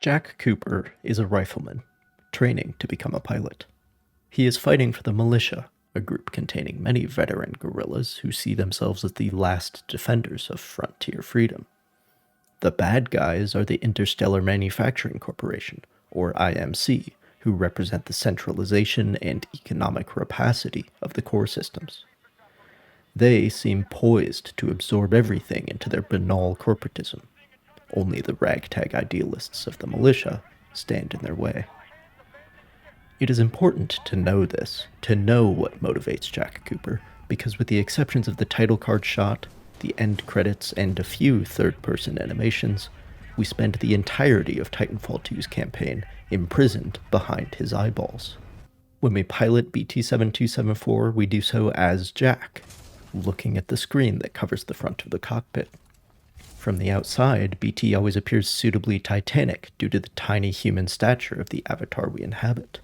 Jack Cooper is a rifleman, training to become a pilot. He is fighting for the militia, a group containing many veteran guerrillas who see themselves as the last defenders of frontier freedom. The bad guys are the Interstellar Manufacturing Corporation, or IMC, who represent the centralization and economic rapacity of the core systems. They seem poised to absorb everything into their banal corporatism. Only the ragtag idealists of the militia stand in their way. It is important to know this, to know what motivates Jack Cooper, because with the exceptions of the title card shot, the end credits, and a few third-person animations, we spend the entirety of Titanfall 2's campaign imprisoned behind his eyeballs. When we pilot BT-7274, we do so as Jack, looking at the screen that covers the front of the cockpit. From the outside, BT always appears suitably titanic due to the tiny human stature of the avatar we inhabit.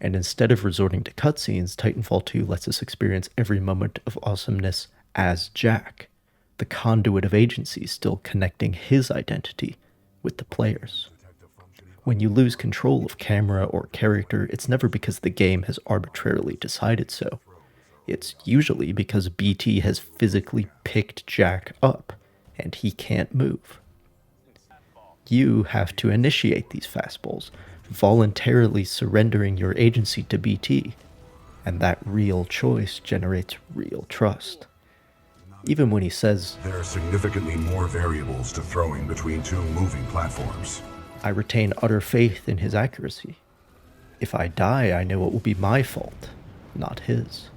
And instead of resorting to cutscenes, Titanfall 2 lets us experience every moment of awesomeness as Jack, the conduit of agency still connecting his identity with the players. When you lose control of camera or character, it's never because the game has arbitrarily decided so. It's usually because BT has physically picked Jack up, and he can't move. You have to initiate these fastballs, voluntarily surrendering your agency to BT, and that real choice generates real trust. Even when he says, "There are significantly more variables to throwing between two moving platforms," I retain utter faith in his accuracy. If I die, I know it will be my fault, not his.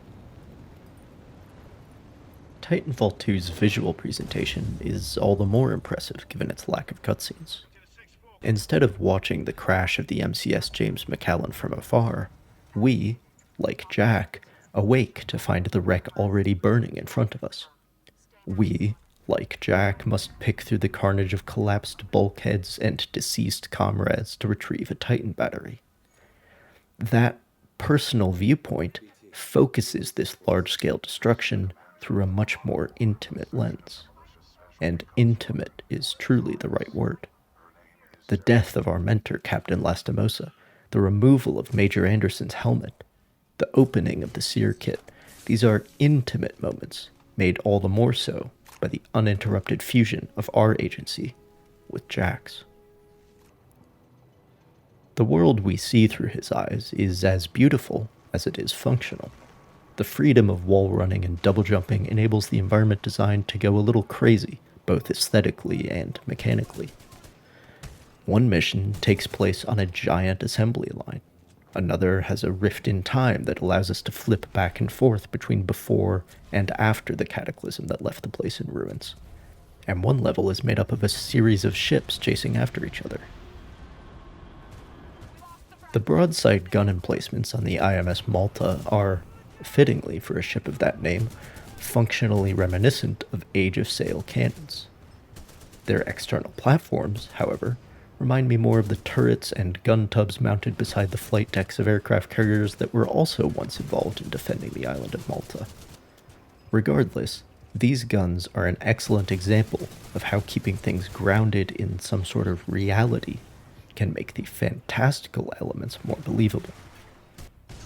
Titanfall 2's visual presentation is all the more impressive given its lack of cutscenes. Instead of watching the crash of the MCS James McAllen from afar, we, like Jack, awake to find the wreck already burning in front of us. We, like Jack, must pick through the carnage of collapsed bulkheads and deceased comrades to retrieve a Titan battery. That personal viewpoint focuses this large-scale destruction through a much more intimate lens. And intimate is truly the right word. The death of our mentor, Captain Lastimosa, the removal of Major Anderson's helmet, the opening of the Seer kit, these are intimate moments, made all the more so by the uninterrupted fusion of our agency with Jack's. The world we see through his eyes is as beautiful as it is functional. The freedom of wall running and double jumping enables the environment design to go a little crazy, both aesthetically and mechanically. One mission takes place on a giant assembly line. Another has a rift in time that allows us to flip back and forth between before and after the cataclysm that left the place in ruins. And one level is made up of a series of ships chasing after each other. The broadside gun emplacements on the IMS Malta are, fittingly for a ship of that name, functionally reminiscent of Age of Sail cannons. Their external platforms, however, remind me more of the turrets and gun tubs mounted beside the flight decks of aircraft carriers that were also once involved in defending the island of Malta. Regardless, these guns are an excellent example of how keeping things grounded in some sort of reality can make the fantastical elements more believable.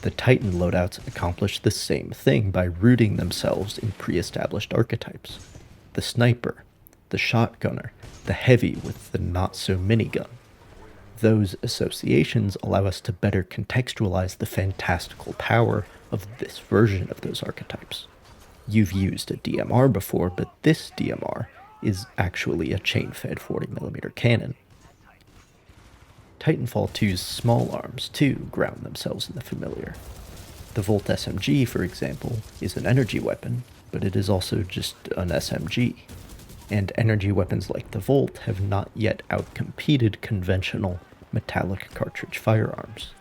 The Titan loadouts accomplish the same thing by rooting themselves in pre-established archetypes. The sniper, the shotgunner, the heavy with the not-so-minigun. Those associations allow us to better contextualize the fantastical power of this version of those archetypes. You've used a DMR before, but this DMR is actually a chain-fed 40mm cannon. Titanfall 2's small arms, too, ground themselves in the familiar. The Volt SMG, for example, is an energy weapon, but it is also just an SMG. And energy weapons like the Volt have not yet outcompeted conventional metallic cartridge firearms.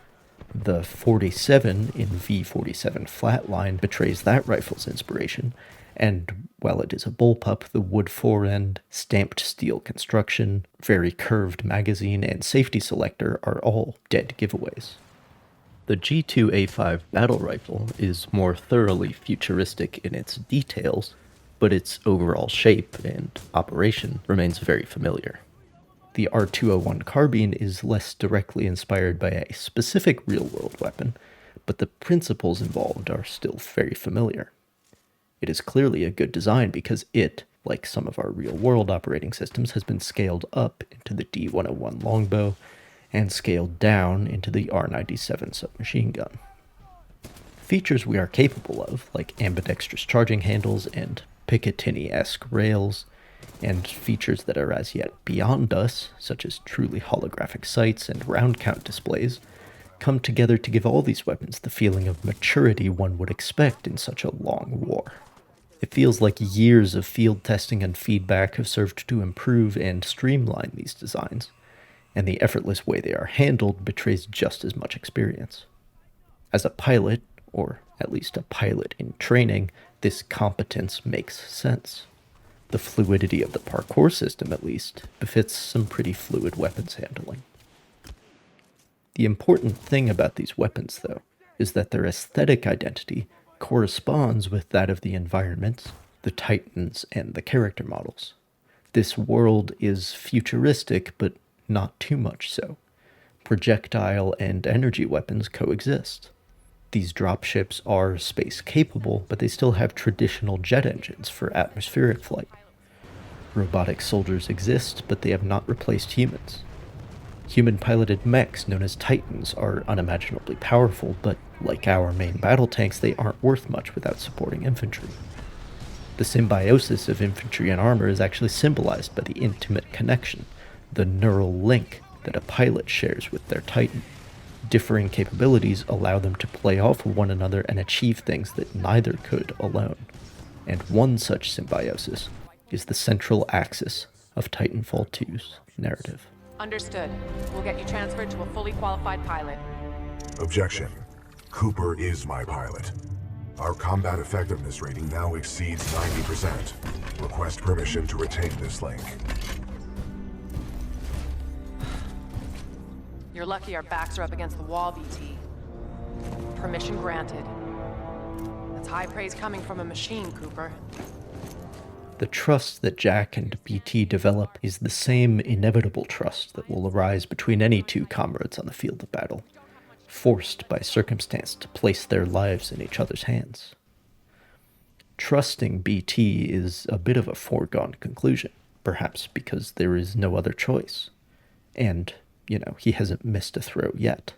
The 47 in V47 Flatline betrays that rifle's inspiration, and while it is a bullpup, the wood forend, stamped steel construction, very curved magazine, and safety selector are all dead giveaways. The G2A5 battle rifle is more thoroughly futuristic in its details, but its overall shape and operation remains very familiar. The R201 carbine is less directly inspired by a specific real-world weapon, but the principles involved are still very familiar. It is clearly a good design because it, like some of our real-world operating systems, has been scaled up into the D101 longbow and scaled down into the R97 submachine gun. Features we are capable of, like ambidextrous charging handles and Picatinny-esque rails, and features that are as yet beyond us, such as truly holographic sights and round count displays, come together to give all these weapons the feeling of maturity one would expect in such a long war. It feels like years of field testing and feedback have served to improve and streamline these designs, and the effortless way they are handled betrays just as much experience. As a pilot, or at least a pilot in training, this competence makes sense. The fluidity of the parkour system, at least, befits some pretty fluid weapons handling. The important thing about these weapons, though, is that their aesthetic identity corresponds with that of the environment, the Titans, and the character models. This world is futuristic, but not too much so. Projectile and energy weapons coexist. These dropships are space-capable, but they still have traditional jet engines for atmospheric flight. Robotic soldiers exist, but they have not replaced humans. Human-piloted mechs known as Titans are unimaginably powerful, but like our main battle tanks, they aren't worth much without supporting infantry. The symbiosis of infantry and armor is actually symbolized by the intimate connection, the neural link that a pilot shares with their Titan. Differing capabilities allow them to play off of one another and achieve things that neither could alone. And one such symbiosis is the central axis of Titanfall 2's narrative. Understood. We'll get you transferred to a fully qualified pilot. Objection. Cooper is my pilot. Our combat effectiveness rating now exceeds 90%. Request permission to retain this link. You're lucky our backs are up against the wall, BT. Permission granted. That's high praise coming from a machine, Cooper. The trust that Jack and BT develop is the same inevitable trust that will arise between any two comrades on the field of battle, forced by circumstance to place their lives in each other's hands. Trusting BT is a bit of a foregone conclusion, perhaps because there is no other choice. And he hasn't missed a throw yet.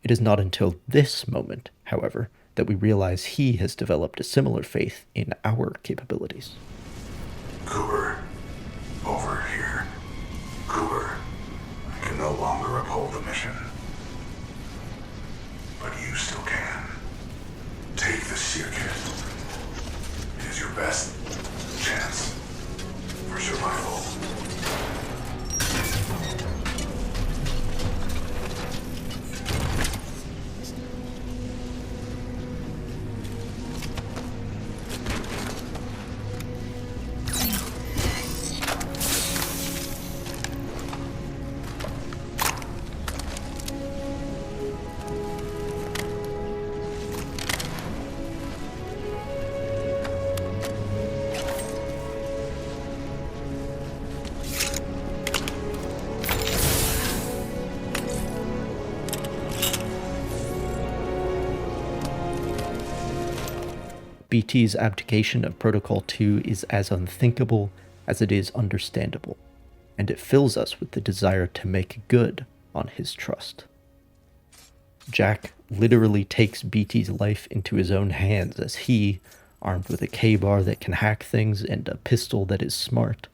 It is not until this moment, however, that we realize he has developed a similar faith in our capabilities. Cooper, over here. Cooper, I can no longer uphold the mission. But you still can. Take the seer kit. It is your best chance for survival. BT's abdication of Protocol 2 is as unthinkable as it is understandable, and it fills us with the desire to make good on his trust. Jack literally takes BT's life into his own hands as he, armed with a K-bar that can hack things and a pistol that is smart,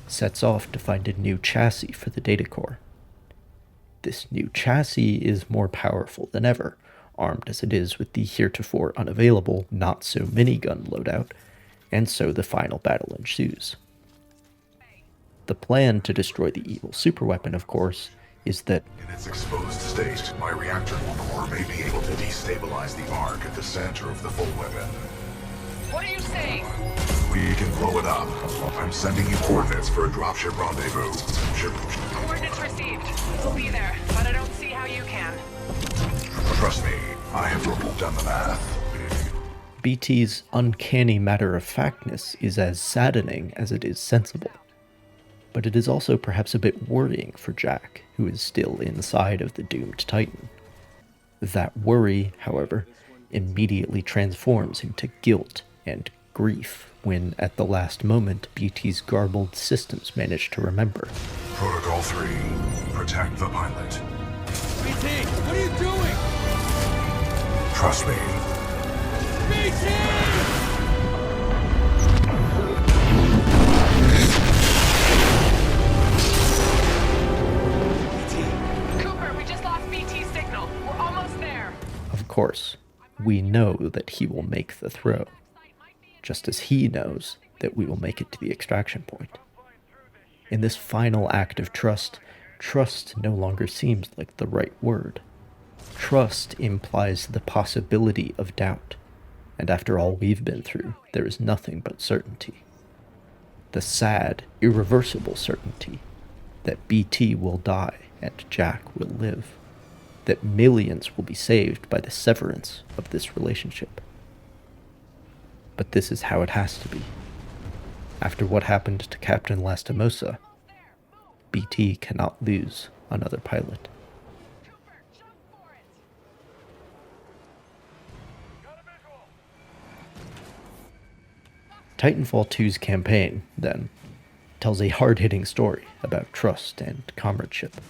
sets off to find a new chassis for the data core. This new chassis is more powerful than ever, armed as it is with the heretofore unavailable not-so-minigun loadout, and so the final battle ensues. The plan to destroy the evil superweapon, of course, is that In its exposed state, my reactor core may be able to destabilize the arc at the center of the full weapon. What are you saying? We can blow it up. I'm sending you coordinates for a dropship rendezvous. Coordinates received. We'll be there, but I don't see how you can. Trust me, I have done the math. BT's uncanny matter-of-factness is as saddening as it is sensible. But it is also perhaps a bit worrying for Jack, who is still inside of the doomed Titan. That worry, however, immediately transforms into guilt and grief when, at the last moment, BT's garbled systems manage to remember. Protocol 3. Protect the pilot. BT, what are you doing? Trust me. BT! Cooper, we just lost BT signal. We're almost there. Of course, we know that he will make the throw, just as he knows that we will make it to the extraction point. In this final act of trust, trust no longer seems like the right word. Trust implies the possibility of doubt, and after all we've been through, there is nothing but certainty. The sad, irreversible certainty that BT will die and Jack will live, that millions will be saved by the severance of this relationship. But this is how it has to be. After what happened to Captain Lastimosa, BT cannot lose another pilot. Cooper, jump for it. Titanfall 2's campaign, then, tells a hard-hitting story about trust and comradeship.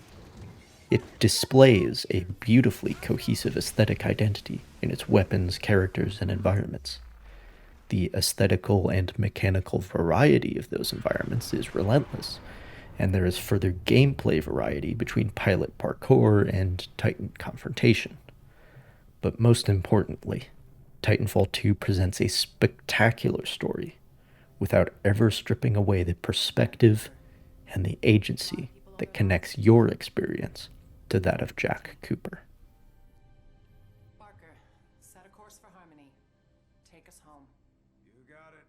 It displays a beautifully cohesive aesthetic identity in its weapons, characters, and environments. The aesthetical and mechanical variety of those environments is relentless, and there is further gameplay variety between pilot parkour and Titan confrontation. But most importantly, Titanfall 2 presents a spectacular story without ever stripping away the perspective and the agency that connects your experience to that of Jack Cooper. Barker, set a course for Harmony. Take us home. You got it.